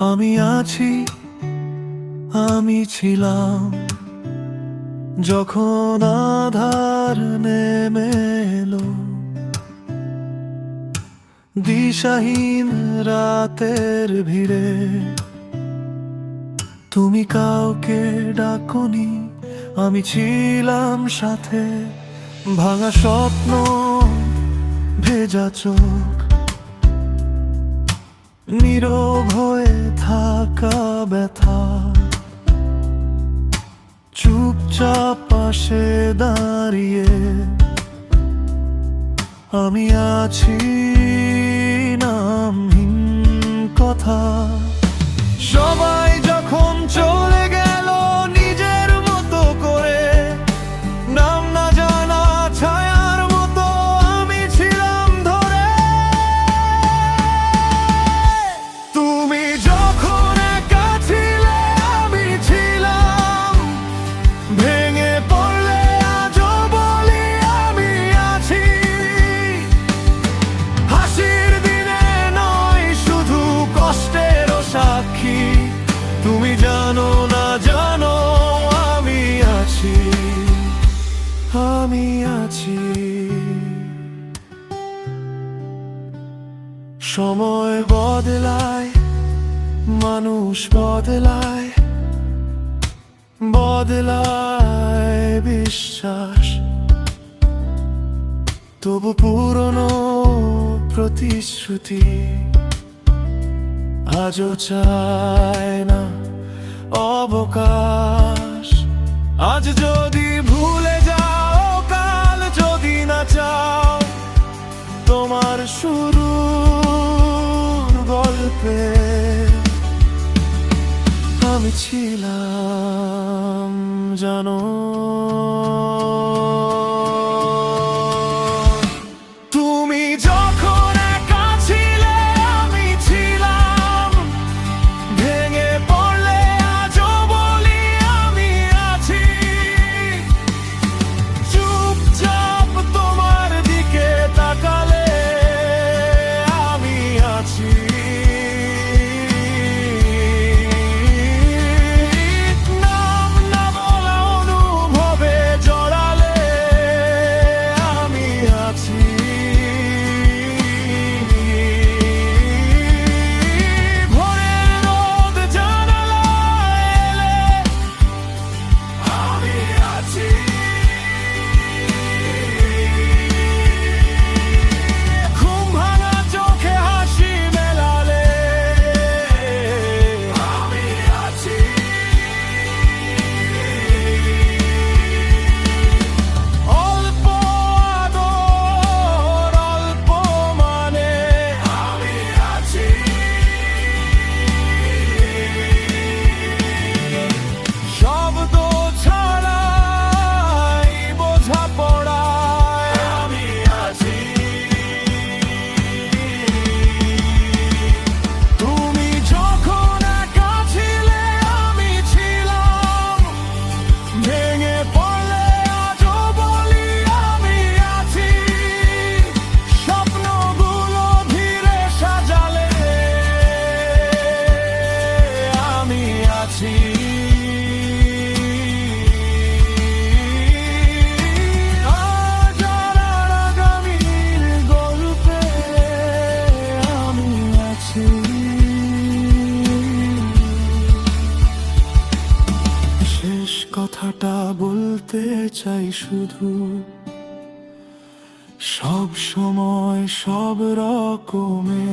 আমি আছি, আমি ছিলাম যখন আধার নেমে এলো, দিশাহীন রাতের ভিড়ে। তুমি কাউকে ডাকনি, আমি ছিলাম সাথে। ভাঙা স্বপ্ন, ভেজা চোখ, নীরব হয়ে থাকা ব্যথা, চুপচাপ পাশে দাঁড়িয়ে আমি আছি, নামহীন কথা। সবাই যখন চলে গেল নিজের মতো করে, নাম না জানা ছায়ার মতো আমি ছিলাম ধরে। তুমি যখন একা ছিলে আমি ছিলাম, ভেঙে পড়লে আজও বলি আমি আছি। হাসির দিনে নয়, শুধু কষ্টেরও সাক্ষী। তুমি জানো না জানো আমি আছি, আমি আছি। সময় বদলায়, মানুষ বদলায়, বদলায় বিশ্বাস। তবু পুরনো প্রতিশ্রুতি আজও চায় না অবকাশ। আজ যদি ভুলে যাও, কাল যদি না চাও, তোমার শুরুর গল্পে আমি ছিলাম, জানো। তুমি যখন একা ছিলে আমি ছিলাম, ভেঙে পড়লে আজও বলি আমি আছি। চুপচাপ তোমার দিকে তাকালে আমি আছি। নাম না বলা অনুভবে জড়ালে আমি আছি। ভোরের রোদ জানালায় এলে আমি আছি। ঘুম ভাঙা চোখে হাসি মেলালে আমি আছি। অল্প আদর, অল্প মানে আমি আছি। শব্দ ছাড়াই বোঝাপড়ায় আমি আছি। তুমি যখন একা ছিলে আমি ছিলাম, ভেঙে পড়লে আজও বলি আমি আছি। স্বপ্নগুলো ধীরে সাজালে আমি আছি। আজ আর আগামীর গল্পে আমি আছি। শেষ কথাটা বলতে চাই শুধু, সব সময় সব রকমে